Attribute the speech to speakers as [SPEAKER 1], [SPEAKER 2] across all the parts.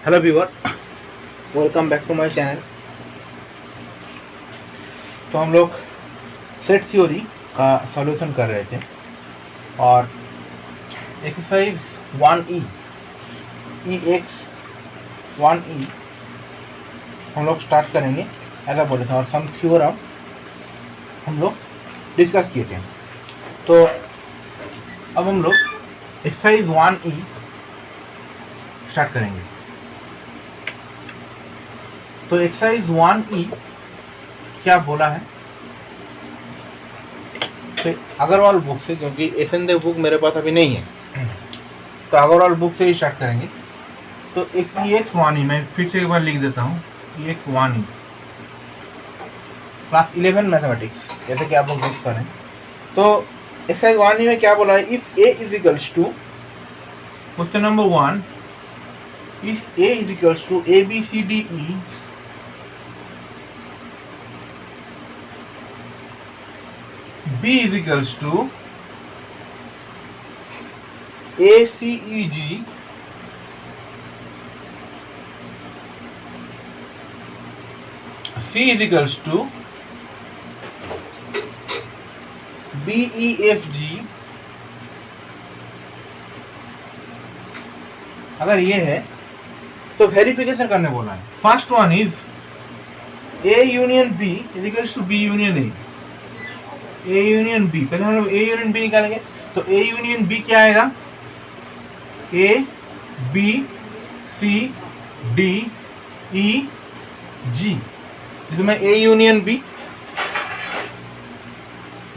[SPEAKER 1] Hello viewer, welcome back to my channel. तो हम लोग सेट थ्योरी का सॉल्यूशन कर रहे थे और एक्सरसाइज 1E EX1E हम लोग स्टार्ट करेंगे ऐसा बोले थे और सम थ्योरम हम लोग डिस्कस किए थे। तो अब हम लोग एक्सरसाइज 1E स्टार्ट करेंगे। तो एक्सरसाइज 1E क्या बोला है, तो अग्रवाल बुक से, क्योंकि एसएन देव बुक मेरे पास अभी नहीं है, तो अग्रवाल बुक से ही स्टार्ट करेंगे। तो एक EX1E मैं फिर से एक बार लिख देता हूँ, EX1E क्लास 11 मैथमेटिक्स, जैसे कि आप लोग देख पा रहे हैं। तो एक्सरसाइज 1E में क्या बोला है, if A is equals to, question number 1, if A is equals to ABCDE B is equals to ACEG C is equals to BEFG, अगर ये है तो वेरिफिकेशन करने बोला है। First one is A union B is equals to B union A। A union B, पहले हम लोग A यूनियन B निकालेंगे। तो A यूनियन B क्या आएगा, A B C D E G, इसमें A union B,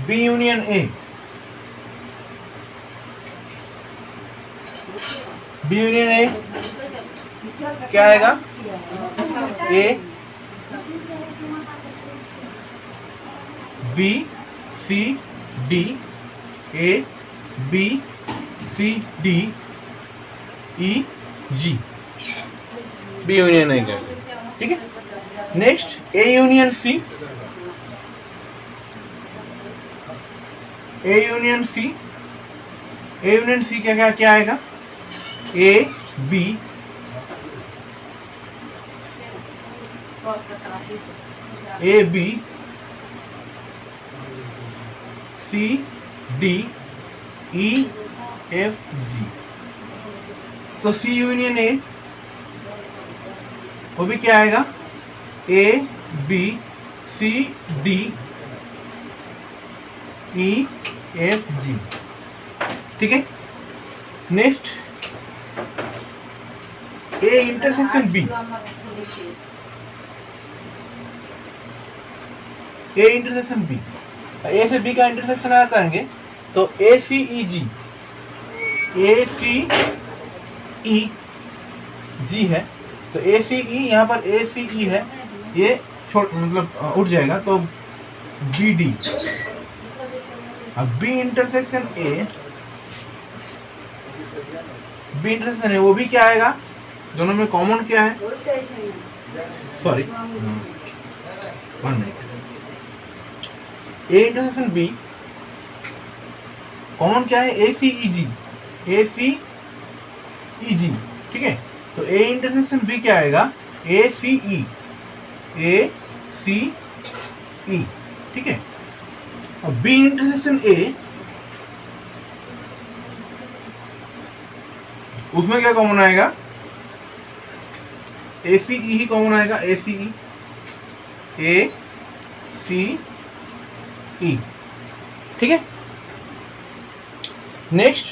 [SPEAKER 1] B union A, B union A क्या आएगा, A B C D A B C D E G, B union A का, ठीक है। Next A union C, A union C, A union C क्या क्या क्या आएगा, A B A B C D E F G। तो C union A वो भी क्या आएगा, A B C D E F G, ठीक है। Next A intersection B, A intersection B, A से B का इंटरसेक्शन अगर करेंगे तो ACEG, ACEG है, तो ACE यहाँ पर ACE है, ये मतलब उठ जाएगा, तो BD। अब B इंटरसेक्शन A वो भी क्या आएगा, दोनों में कॉमन क्या है, sorry 1 minute, A intersection B common क्या है, ACEG, ठीक है। तो A इंटरसेक्शन B क्या आएगा, ACE, ठीक है। और B इंटरसेक्शन A, उसमें क्या कॉमन आएगा, ACE ही कॉमन आएगा, ACE, ठीक है। Next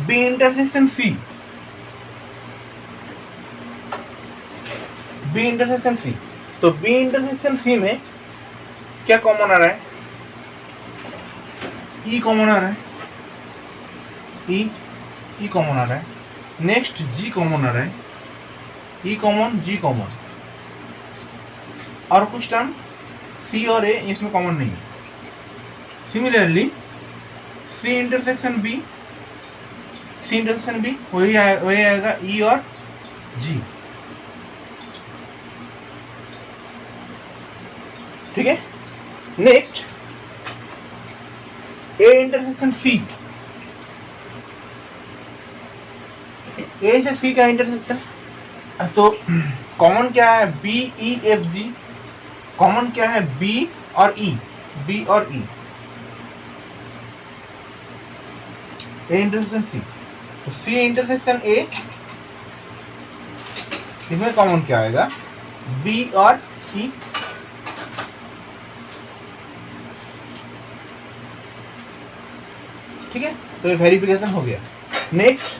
[SPEAKER 1] B intersection C, B intersection C, तो B इंटरसेक्शन C में क्या कॉमन आ रहा है, E कॉमन आ रहा है, E कॉमन आ रहा है। नेक्स्ट G कॉमन आ रहा है, E कॉमन G कॉमन, और कुछ टर्म C और A इसमें कॉमन नहीं है। सिमिलरली C इंटरसेक्शन B वही आएगा E और G, ठीक है। Next A intersection C, A से सी का इंटरसेक्शन, तो कॉमन क्या है, B E F G, common क्या है बी और ई, बी और ई, ए इंटरसेक्शन सी, तो सी इंटरसेक्शन ए, इसमें कॉमन क्या आएगा, बी और ई। ठीक है, तो ये वेरिफिकेशन हो गया। नेक्स्ट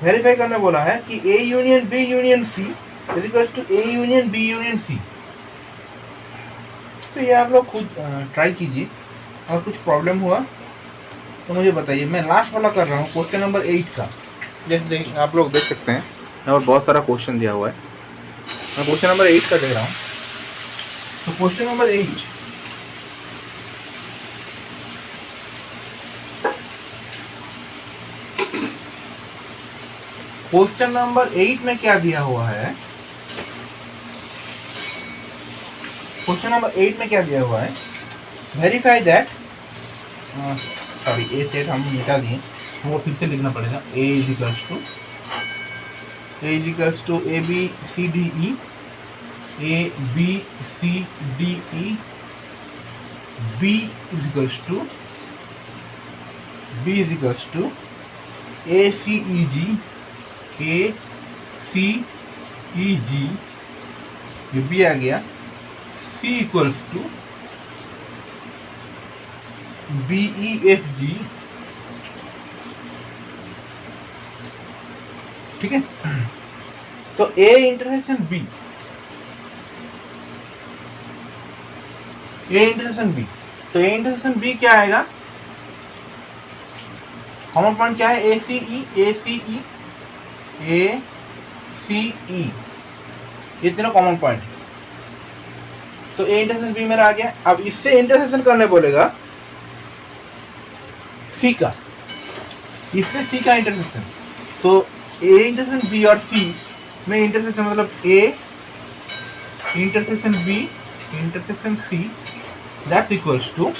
[SPEAKER 1] वेरीफाई करने बोला है कि A union B union C is equal to A union B union C. तो ये आप लोग खुद ट्राई कीजिए, और कुछ प्रॉब्लम हुआ तो मुझे बताइए। मैं लास्ट वाला कर रहा हूँ, क्वेश्चन नंबर 8 का। जैसे आप लोग देख सकते हैं यहाँ पर बहुत सारा क्वेश्चन दिया हुआ है, मैं क्वेश्चन नंबर 8 का दे रहा हूँ। तो क्वेश्चन नंबर 8, क्वेश्चन नंबर 8 में क्या दिया हुआ है, क्वेश्चन नंबर 8 में क्या दिया हुआ है, verify that, sorry A set हम मिटा दिए, वो फिर से लिखना पड़ेगा। A is equals to A B C D E, A B C D E, B is equals to A C E G, A C E G, ये B आ गया, C equals to B E F G. ठीक है, तो A intersection B, A intersection B, तो A intersection B क्या आएगा, common point क्या है, ए सी ई, ए सी ई, ए सी ई, ये तीनों कॉमन पॉइंट है। तो ए इंटरसेक्शन बी मेरा आ गया। अब इससे इंटरसेक्शन करने बोलेगा सी का, इससे सी का इंटरसेक्शन, तो ए इंटरसेक्शन बी और सी में इंटरसेक्शन, मतलब A intersection B intersection C, that's equals to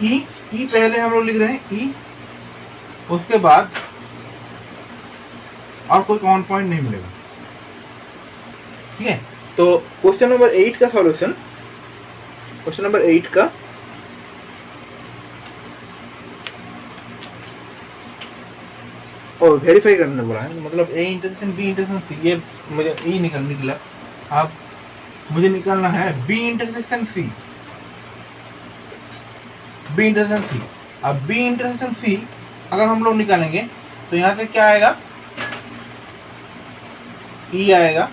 [SPEAKER 1] E, E पहले हम लोग लिख रहे हैं ई, उसके बाद और कोई कॉमन पॉइंट नहीं मिलेगा। ठीक है, तो क्वेश्चन नंबर 8 का सॉल्यूशन, क्वेश्चन नंबर 8 का और वेरीफाई करने बोला है, मतलब A intersection B intersection C, ये मुझे ई निकला, अब मुझे निकालना है B intersection C, B intersection C. अब बी इंटरसेक्शन सी अगर हम लोग निकालेंगे तो यहाँ से क्या आएगा, ई आएगा,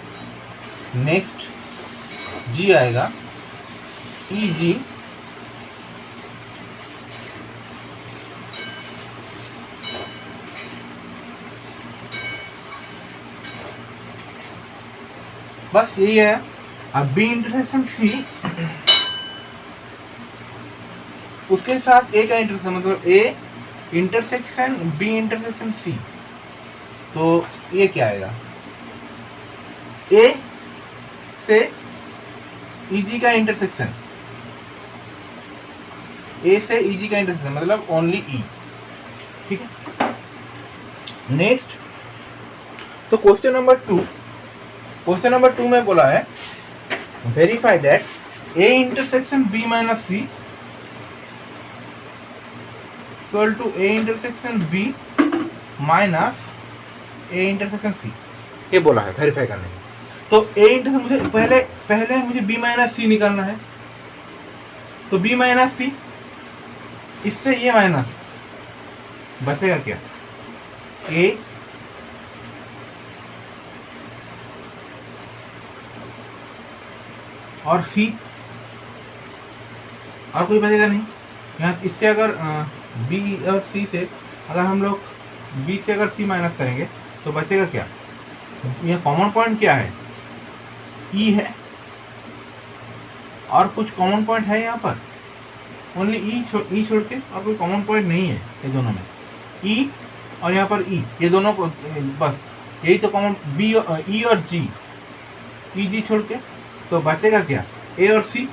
[SPEAKER 1] नेक्स्ट जी आएगा, ई जी, बस यही है। अब बी इंटरसेक्शन सी, उसके साथ ए का इंटरसेक्शन, मतलब A intersection B intersection C, तो ये क्या आएगा, ए से ई जी का इंटरसेक्शन, ए से ई जी का इंटरसेक्शन मतलब ओनली ई। ठीक है, नेक्स्ट, तो क्वेश्चन नंबर 2 में बोला है verify that A intersection B minus C equal to A intersection B minus A intersection C, ये बोला है वेरीफाई करने के। तो ए इंटरसेक्शन मुझे पहले मुझे बी माइनस सी निकालना है, तो बी माइनस सी, इससे ये माइनस बचेगा क्या, ए और सी, और कोई बचेगा नहीं यहाँ। इससे अगर बी और सी से अगर हम लोग बी से अगर सी माइनस करेंगे तो बचेगा क्या, यह कॉमन पॉइंट क्या है, ई है, और कुछ कॉमन पॉइंट है यहाँ पर, ओनली ई छोड़ के और कोई कॉमन पॉइंट नहीं है ये दोनों में, ई और यहाँ पर ई, ये दोनों को बस यही तो कॉमन, बी ई और जी, ई जी छोड़ के, तो बचेगा क्या, ए और सी,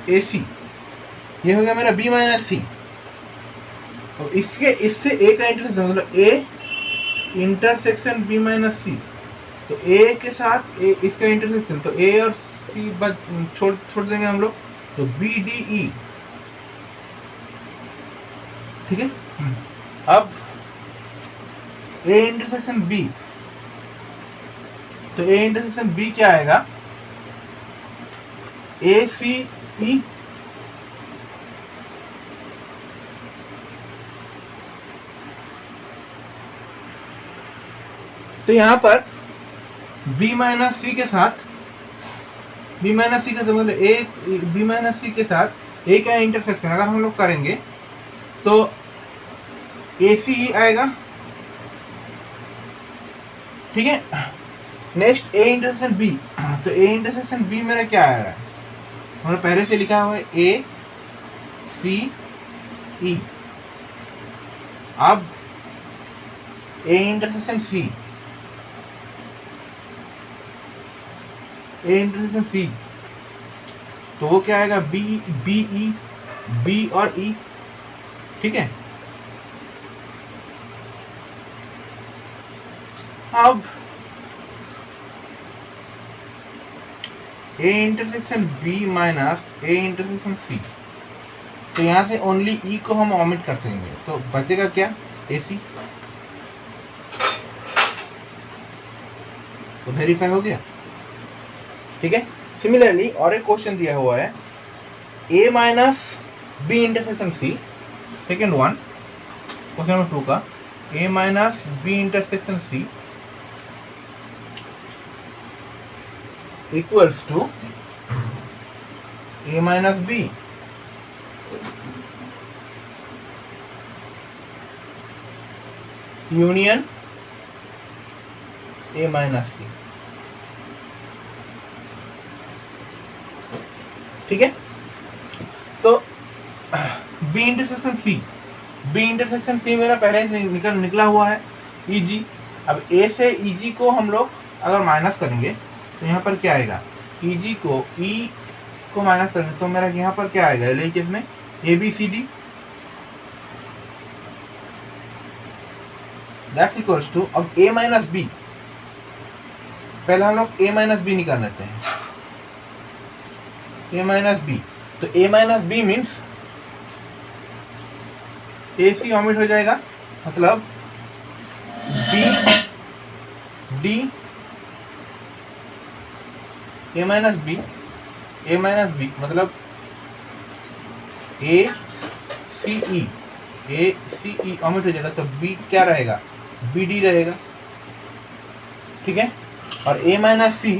[SPEAKER 1] ए सी, ये हो गया मेरा b माइनस सी। तो इसके इससे a का इंटरसेक्शन मतलब a इंटरसेक्शन b माइनस सी, तो a के साथ a इसका इंटरसेक्शन, तो a और c छोड़ छोड़ देंगे हम लोग, तो b d e, ठीक है। अब a इंटरसेक्शन b, तो a इंटरसेक्शन b क्या आएगा, ए सी ई, तो यहां पर b माइनस सी के साथ, b माइनस सी का मतलब ए, b माइनस सी के साथ a का इंटरसेक्शन अगर हम लोग करेंगे तो ए सी ही आएगा, ठीक है। नेक्स्ट a इंटरसेक्शन b, तो a इंटरसेक्शन b मेरा क्या आ रहा है, हमने पहले से लिखा हुआ है ए सी ई। अब A intersection C, A intersection C, तो वो क्या आएगा, बी बी ई, बी और ई, ठीक है। अब A intersection B minus A intersection C, तो यहां से ओनली ई को हम ओमिट कर सकेंगे, तो बचेगा क्या, ए सी, तो वेरीफाई हो गया, ठीक है। सिमिलरली और एक क्वेश्चन दिया हुआ है, A minus B intersection C, second one question number 2 का, A minus B intersection C equals to A minus B, union A minus C, ठीक है। तो B intersection C, B intersection C मेरा पहले से निकला हुआ है ई जी। अब ए से ई जी को हम लोग अगर माइनस करेंगे तो यहाँ पर क्या आएगा, ई जी को ई को माइनस करेंगे तो मेरा यहाँ पर क्या आएगा, एल एच में A B C D, that's equals to, अब ए माइनस बी, पहले हम लोग ए माइनस बी निकाल लेते हैं, ए माइनस बी, तो A minus B means A C omit हो जाएगा, मतलब B D A minus B, A minus B मतलब A C E, A C E omit हो जाएगा, तो बी क्या रहेगा, बी डी रहेगा, ठीक है। और ए माइनस सी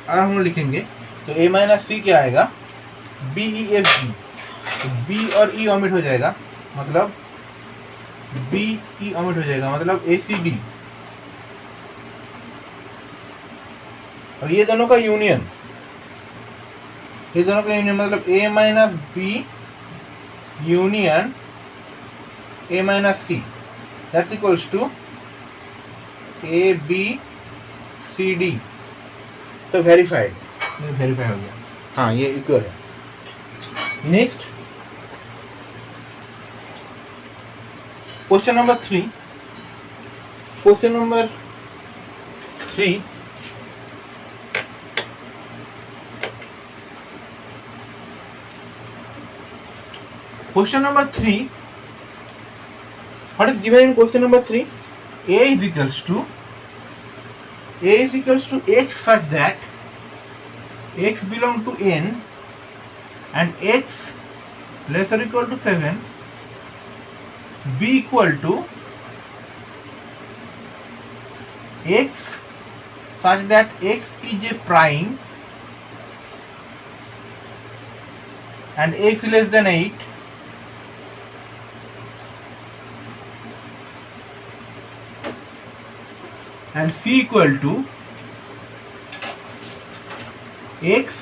[SPEAKER 1] अगर हम लिखेंगे तो ए माइनस सी क्या आएगा, बी ई एफ जी, तो बी और ई ओमिट हो जाएगा, मतलब बी ई ओमिट हो जाएगा, मतलब ए सी डी, और ये दोनों का यूनियन, ये दोनों का यूनियन मतलब A minus B union A minus C, that's equals to A B C D, तो वेरीफाइड, वेरीफाई हो गया, हाँ ये इक्वल है। Next question number 3, question number 3, question number 3, what is given in question number 3, a is equals to x such that x belong to n and x lesser or equal to 7, b equal to x such that x is a prime and x less than 8, and c equal to x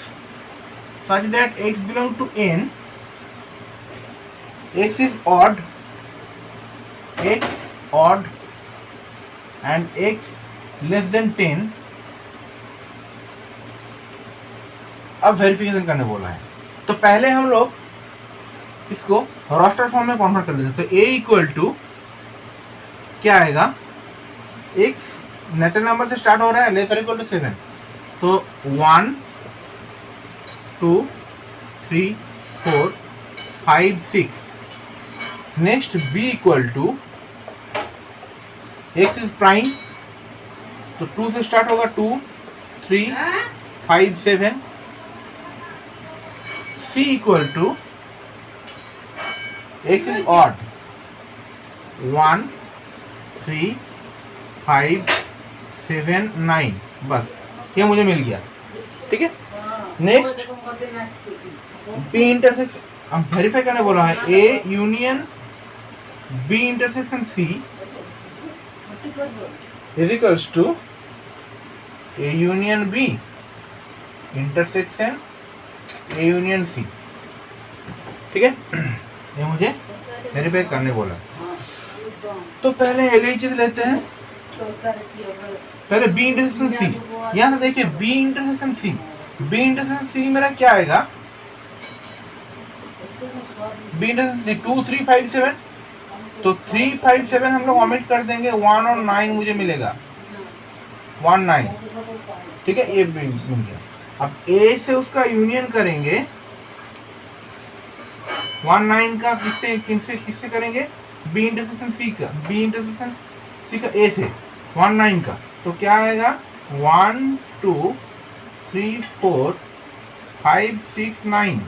[SPEAKER 1] such that x belong to n, x is odd, and x less than 10। अब verification करने बोला है, तो पहले हम लोग इसको roster form में कन्वर्ट कर देते हैं। तो a इक्वल टू क्या आएगा, x नेचुरल नंबर से स्टार्ट हो रहा है, लेस और इक्वल टू 7, तो 1 2 3 4 5 6। Next b equal to x is prime, तो 2 से स्टार्ट होगा, 2 3 5 7। c equal to x is odd, 1 3 5 7 9। बस ये मुझे मिल गया, ठीक है। नेक्स्ट बी इंटरसेक्शन, हम वेरीफाई करने बोला है, A union B intersection C is equals to A union B intersection A union C, ठीक है। ये मुझे वेरीफाई करने बोला। तो पहले एलएचएस लेते हैं, पहले बी इंटरसेक्शन सी। यहाँ से देखिए B intersection C, B intersection C मेरा क्या आएगा, बी इंटरसेक्शन सी 2 3 5 7, तो 3 5 7 हम लोग ओमिट कर देंगे, 1 और 9 मुझे मिलेगा, 1 9, ठीक है। ये मिल गया। अब ए से उसका यूनियन करेंगे, 1 9 का किससे किससे किससे करेंगे, बी इंटरसेक्शन सी का, बी इंटरसेक्शन सी का ए से 1 9 का, तो क्या आएगा 1 2 3 4 5 6 9।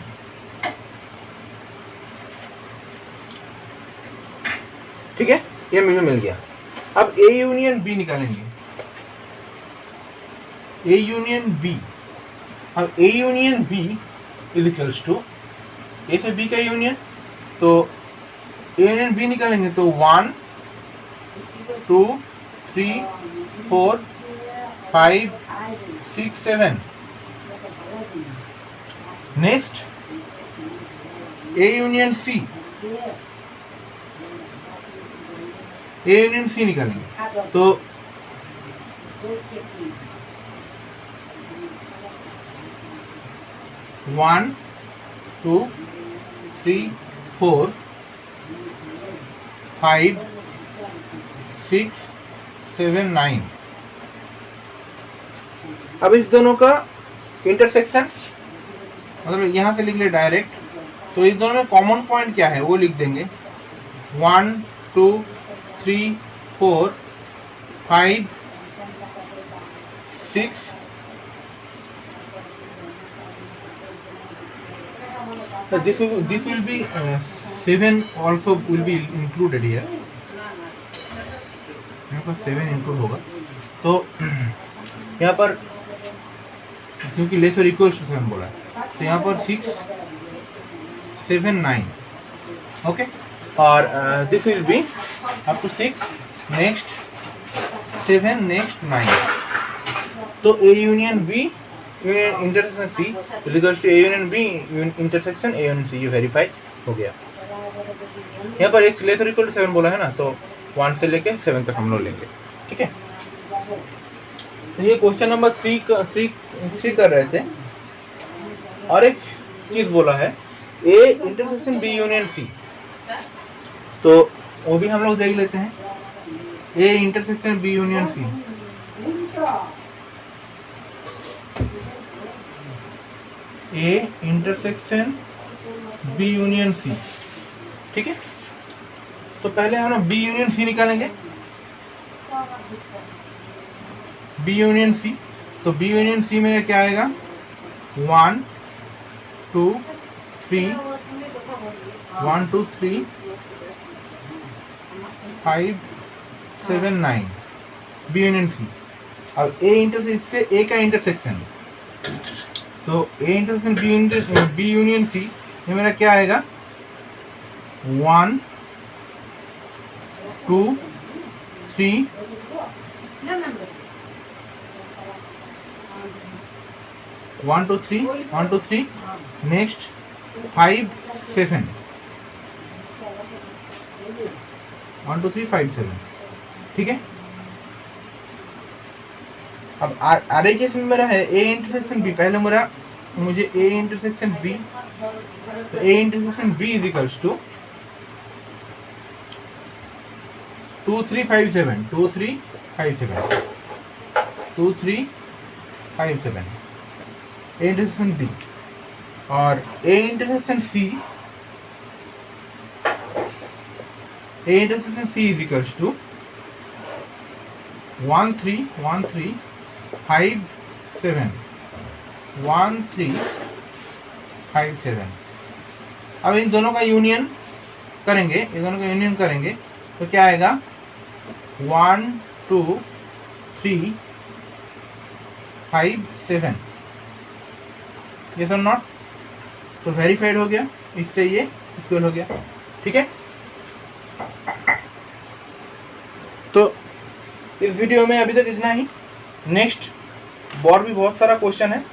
[SPEAKER 1] ठीक है, ये मुझे मिल गया। अब ए यूनियन बी निकालेंगे, ए यूनियन बी। अब A union B is equals to A से बी का यूनियन, तो ए यूनियन बी निकालेंगे, तो 1 2 3 4 5 6 7। Next A union C, A union C निकालेंगे, तो 1 2 3 4 5 6 7 9। अब इस दोनों का इंटरसेक्शन, मतलब यहाँ से लिख ले डायरेक्ट, तो इस दोनों में कॉमन पॉइंट क्या है वो लिख देंगे, 1 2 3 4 5 6 this will be 7 also will be included here, यहाँ पर 7 इंक्लूड होगा। तो यहाँ पर क्योंकि लेस और इक्वल्स टू 7 बोला है, तो यहाँ पर 6 7 9, ओके। और this will be up to 6, next 7, next 9। तो A union B union intersection C is equals to A union B intersection A union C, ये वेरीफाई हो गया। यहाँ पर x लेस और इक्वल टू 7 बोला है ना, तो 1 से लेके 7 तक हम लोग लेंगे, ठीक है। ये क्वेश्चन नंबर 3 कर रहे थे। और एक चीज बोला है A intersection B union C, तो वो भी हम लोग देख लेते हैं। A intersection B union C, A intersection B union C, ठीक है। तो पहले हम लोग बी यूनियन सी निकालेंगे, बी यूनियन सी। तो बी यूनियन सी में क्या आएगा, 1 2 3 1 2 3 5 7 9, बी यूनियन सी। अब ए इंटरसेक्शन से ए का इंटरसेक्शन, तो A intersection B union C, ये मेरा क्या आएगा, 1 2 3 1 2 3 1 2 3, नेक्स्ट 5 7 1 2 3 5 7, ठीक है। अब आर ए केस में मेरा है ए इंटरसेक्शन बी, पहले मेरा मुझे A इंटरसेक्शन B, तो A intersection B is equals to 2357 2357 2357 A intersection B, और A intersection C, A intersection C is equals to 1357 1357। अब इन दोनों का यूनियन करेंगे, इन दोनों का यूनियन करेंगे तो क्या आएगा 12357, यस और नॉट। तो वेरीफाइड हो गया, इससे ये इक्वल हो गया। ठीक है, तो इस वीडियो में अभी तक इतना ही। नेक्स्ट और भी बहुत सारा क्वेश्चन है,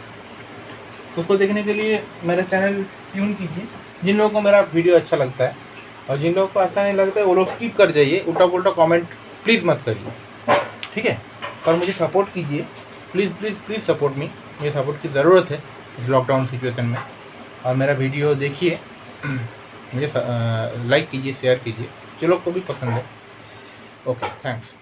[SPEAKER 1] उसको देखने के लिए मेरा चैनल ट्यून कीजिए। जिन लोगों को मेरा वीडियो अच्छा लगता है और जिन लोगों को अच्छा नहीं लगता है वो लोग स्किप कर जाइए, उल्टा पुल्टा कमेंट प्लीज़ मत करिए, ठीक है। और मुझे सपोर्ट कीजिए, please please please support me, मुझे सपोर्ट की ज़रूरत है इस लॉकडाउन सिचुएशन में। और मेरा वीडियो देखिए, मुझे लाइक कीजिए, शेयर कीजिए, जो लोग को भी पसंद है। Okay, thanks.